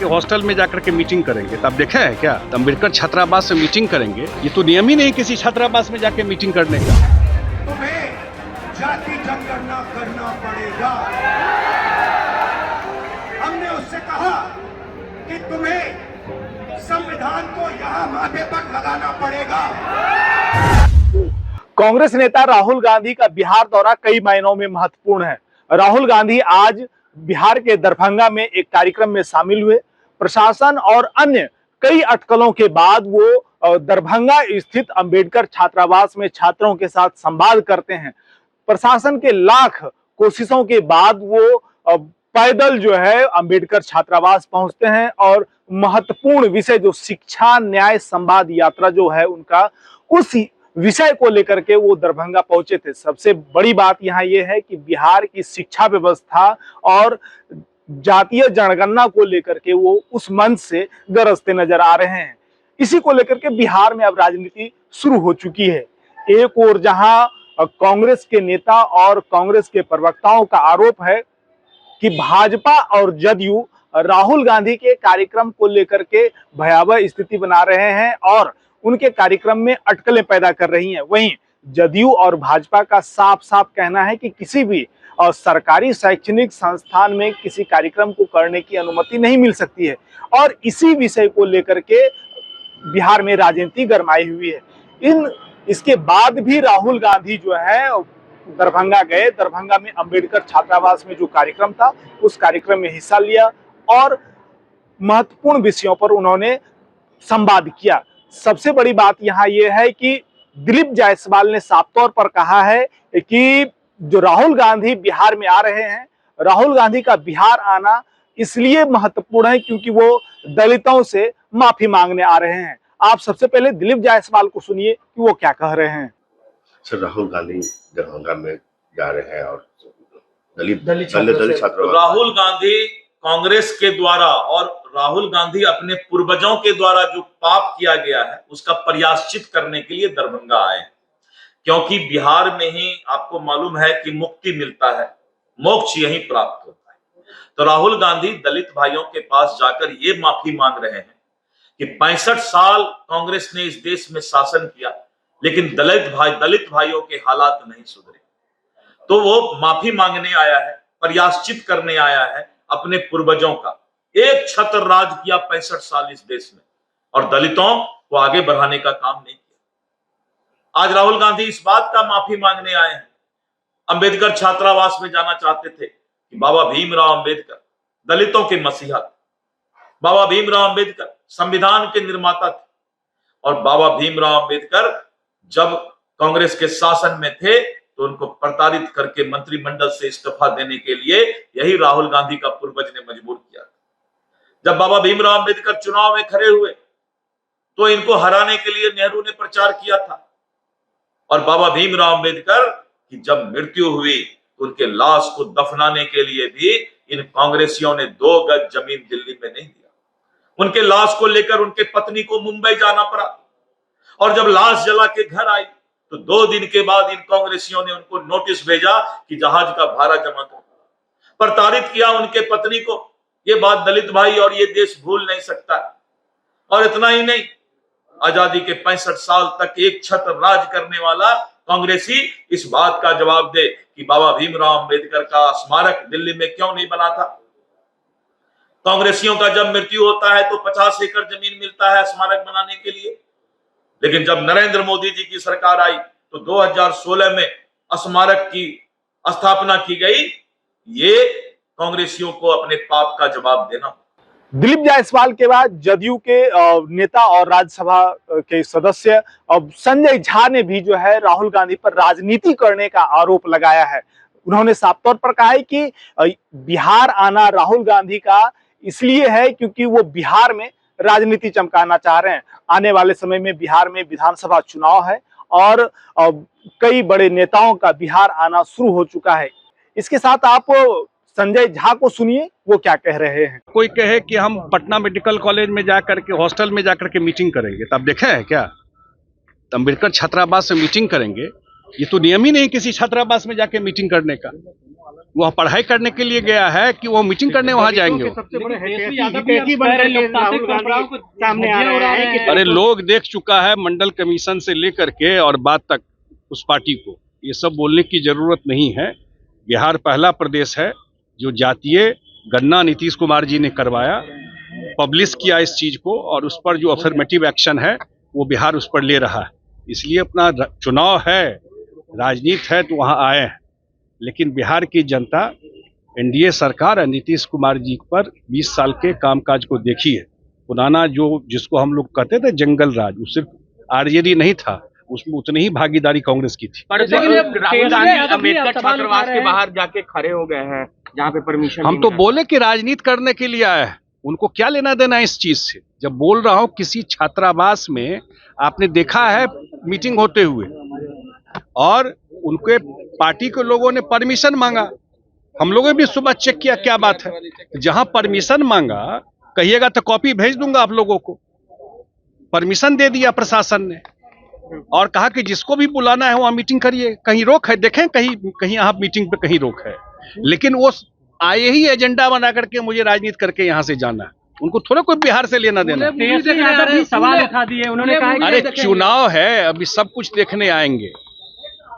के हॉस्टल में जाकर के मीटिंग करेंगे। तब देखा है क्या? अम्बेडकर छात्रावास से मीटिंग करेंगे। ये तो नियम ही नहीं किसी छात्रावास में जाके मीटिंग करने का। तुम्हें जाति जनगणना करना पड़ेगा। हमने उससे कहा कि तुम्हें संविधान को यहाँ माथे पर लगाना पड़ेगा। कांग्रेस नेता राहुल गांधी का बिहार दौरा कई मायनों में महत्वपूर्ण है। राहुल गांधी आज बिहार के दरभंगा में एक कार्यक्रम में शामिल हुए। प्रशासन और अन्य कई अटकलों के बाद वो दरभंगा स्थित अंबेडकर छात्रावास में छात्रों के साथ संवाद करते हैं। प्रशासन के लाख कोशिशों के बाद वो पैदल जो है अंबेडकर छात्रावास पहुंचते हैं और महत्वपूर्ण विषय जो शिक्षा न्याय संवाद यात्रा जो है उनका उस विषय को लेकर के वो दरभंगा पहुंचे थे। सबसे बड़ी बात यहाँ ये है कि बिहार की शिक्षा व्यवस्था और जातीय जनगणना को लेकर के वो उस मंच से गरजते नजर आ रहे हैं। इसी को लेकर के बिहार में अब राजनीति शुरू हो चुकी है। एक ओर जहां कांग्रेस के नेता और कांग्रेस के प्रवक्ताओं का आरोप है कि भाजपा और जदयू राहुल गांधी के कार्यक्रम को लेकर के भयावह स्थिति बना रहे हैं और उनके कार्यक्रम में अटकलें पैदा कर रही हैं। वहीं जदयू और भाजपा का साफ साफ कहना है कि किसी भी सरकारी शैक्षणिक संस्थान में किसी कार्यक्रम को करने की अनुमति नहीं मिल सकती है और इसी विषय को लेकर के बिहार में राजनीति गरमाई हुई है। इसके बाद भी राहुल गांधी जो है दरभंगा गए। दरभंगा में अंबेडकर छात्रावास में जो कार्यक्रम था उस कार्यक्रम में हिस्सा लिया और महत्वपूर्ण विषयों पर उन्होंने संवाद किया। सबसे बड़ी बात यहाँ ये है कि दिलीप जायसवाल ने साफ तौर पर कहा है कि जो राहुल गांधी बिहार में आ रहे हैं, राहुल गांधी का बिहार आना इसलिए महत्वपूर्ण है क्योंकि वो दलितों से माफी मांगने आ रहे हैं। आप सबसे पहले दिलीप जायसवाल को सुनिए कि वो क्या कह रहे हैं। सर, राहुल गांधी दरभंगा में जा रहे हैं और दलित छात्र राहुल गांधी कांग्रेस के द्वारा और राहुल गांधी अपने पूर्वजों के द्वारा जो पाप किया गया है उसका प्रायश्चित करने के लिए दरभंगा आए, क्योंकि बिहार में ही आपको मालूम है कि मुक्ति मिलता है, मोक्ष यहीं प्राप्त होता है। तो राहुल गांधी दलित भाइयों के पास जाकर ये माफी मांग रहे हैं कि 65 साल कांग्रेस ने इस देश में शासन किया लेकिन दलित भाइयों के हालात नहीं सुधरे। तो वो माफी मांगने आया है, प्रायश्चित करने आया है अपने पूर्वजों का। एक छत्र राज किया 65 साल इस देश में और दलितों को आगे बढ़ाने का काम नहीं किया। आज राहुल गांधी इस बात का माफी मांगने आए हैं। अंबेडकर छात्रावास में जाना चाहते थे कि बाबा भीमराव अंबेडकर दलितों के मसीहा थे। बाबा भीमराव अंबेडकर संविधान के निर्माता थे और बाबा भीमराव अंबेडकर जब कांग्रेस के शासन में थे तो उनको प्रताड़ित करके मंत्रिमंडल से इस्तीफा देने के लिए यही राहुल गांधी का पूर्वज ने मजबूर किया। जब बाबा भीमराव अंबेडकर चुनाव में खड़े हुए तो इनको हराने के लिए नेहरू ने प्रचार किया था और बाबा भीमराव अंबेडकर की जब मृत्यु हुई तो उनके लाश को दफनाने के लिए भी इन कांग्रेसियों ने 2 गज जमीन दिल्ली में नहीं दिया। उनके लाश को लेकर उनके पत्नी को मुंबई जाना पड़ा और जब लाश जला के घर आई तो 2 दिन के बाद इन कांग्रेसियों ने उनको नोटिस भेजा कि जहाज का भाड़ा जमा करो। प्रताड़ित किया उनके पत्नी को। ये बात दलित भाई और ये देश भूल नहीं सकता। और इतना ही नहीं, आजादी के 65 साल तक एक छत्र राज करने वाला कांग्रेसी इस बात का जवाब दे कि बाबा भीमराव अंबेडकर का स्मारक दिल्ली में क्यों नहीं बना था। कांग्रेसियों का जब मृत्यु होता है तो 50 एकड़ जमीन मिलता है स्मारक बनाने के लिए, लेकिन जब नरेंद्र मोदी जी की सरकार आई तो 2016 में स्मारक की स्थापना की गई। ये कांग्रेसियों को अपने पाप का जवाब देना। दिलीप जायसवाल के बाद जदयू के नेता और राज्यसभा के सदस्य संजय झा ने भी जो है राहुल गांधी पर राजनीति करने का आरोप लगाया है। उन्होंने साफ तौर पर कहा है कि बिहार आना राहुल गांधी का इसलिए है क्योंकि वो बिहार में राजनीति चमकाना चाह रहे हैं। आने वाले समय में बिहार में विधानसभा चुनाव है और कई बड़े नेताओं का बिहार आना शुरू हो चुका है। इसके साथ आप संजय झा को सुनिए वो क्या कह रहे हैं। कोई कहे कि हम पटना मेडिकल कॉलेज में जाकर के हॉस्टल में जाकर के मीटिंग करेंगे। तब देखा है क्या? अम्बेडकर छात्रावास से मीटिंग करेंगे। ये तो नियम ही नहीं किसी छात्रावास में जाके मीटिंग करने का। वह पढ़ाई करने के लिए गया है कि वो मीटिंग करने वहां जाएंगे? अरे लोग देख चुका है मंडल कमीशन से लेकर के और बाद तक उस पार्टी को, ये सब बोलने की जरूरत नहीं है। बिहार पहला प्रदेश है जो जातीय गणना नीतीश कुमार जी ने करवाया, पब्लिश किया इस चीज को, और उस पर जो अफर्मेटिव एक्शन है वो बिहार उस पर ले रहा है। इसलिए अपना चुनाव है, राजनीति है तो वहां आए हैं, लेकिन बिहार की जनता एनडीए सरकार और नीतीश कुमार जी पर 20 साल के कामकाज को देखी है। पुराना जो जिसको हम लोग कहते थे जंगल राज, वो सिर्फ आरजेडी नहीं था, उसमें उतनी ही भागीदारी कांग्रेस की थी। राहुल गांधी अम्बेडकर छात्रावास के बाहर जाके खड़े हो गए हैं जहाँ पे परमिशन। हम तो बोले कि राजनीति करने के लिए आए हैं, उनको क्या लेना देना इस चीज से। जब बोल रहा हूं किसी छात्रावास में आपने देखा है मीटिंग होते हुए, और उनके पार्टी के लोगों ने परमिशन मांगा, हम लोगों ने भी सुबह चेक किया क्या बात है। जहां परमिशन मांगा कहिएगा तो कॉपी भेज दूंगा आप लोगों को। परमिशन दे दिया प्रशासन ने और कहा कि जिसको भी बुलाना है वहां मीटिंग करिए। कहीं रोक है, देखें कहीं आप मीटिंग पे कहीं रोक है, लेकिन वो आए ही एजेंडा बना करके मुझे राजनीति करके यहां से जाना है। उनको थोड़ा कोई बिहार से लेना देना। सवाल उठा दिए उन्होंने, कहा अरे चुनाव है, अभी सब कुछ देखने आएंगे,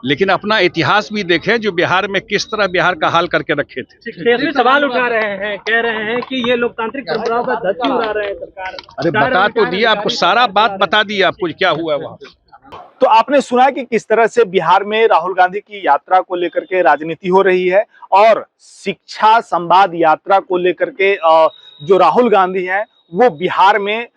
लेकिन अपना इतिहास भी देखें जो बिहार में किस तरह बिहार का हाल करके रखे थे। तेजस्वी सवाल उठा रहे हैं, कह रहे हैं कि ये लोकतांत्रिक परंपराओं का धज्जी उड़ा रहे हैं सरकार। अरे बता तो दिया आपको, सारा बात बता दिया आपको क्या हुआ वहां। तो आपने सुना कि किस तरह से बिहार में राहुल गांधी की यात्रा को लेकर के राजनीति हो रही है, और शिक्षा संवाद यात्रा को लेकर के जो राहुल गांधी हैं वो बिहार में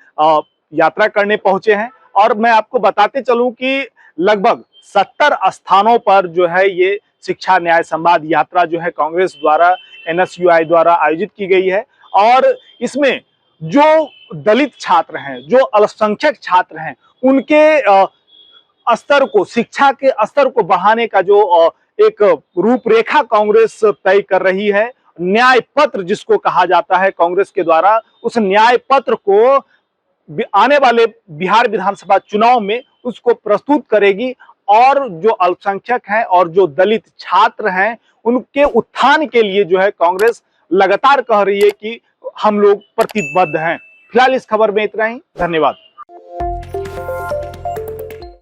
यात्रा करने पहुंचे हैं। और मैं आपको बताते चलूं कि लगभग 70 स्थानों पर जो है ये शिक्षा न्याय संवाद यात्रा जो है कांग्रेस द्वारा, एनएसयूआई द्वारा आयोजित की गई है। और इसमें जो दलित छात्र हैं, जो अल्पसंख्यक छात्र हैं, उनके स्तर को, शिक्षा के स्तर को बढ़ाने का जो एक रूपरेखा कांग्रेस तय कर रही है, न्याय पत्र जिसको कहा जाता है कांग्रेस के द्वारा, उस न्याय पत्र को आने वाले बिहार विधानसभा चुनाव में उसको प्रस्तुत करेगी। और जो अल्पसंख्यक हैं और जो दलित छात्र हैं उनके उत्थान के लिए जो है कांग्रेस लगातार कह रही है कि हम लोग प्रतिबद्ध हैं। फिलहाल इस खबर में इतना ही, धन्यवाद।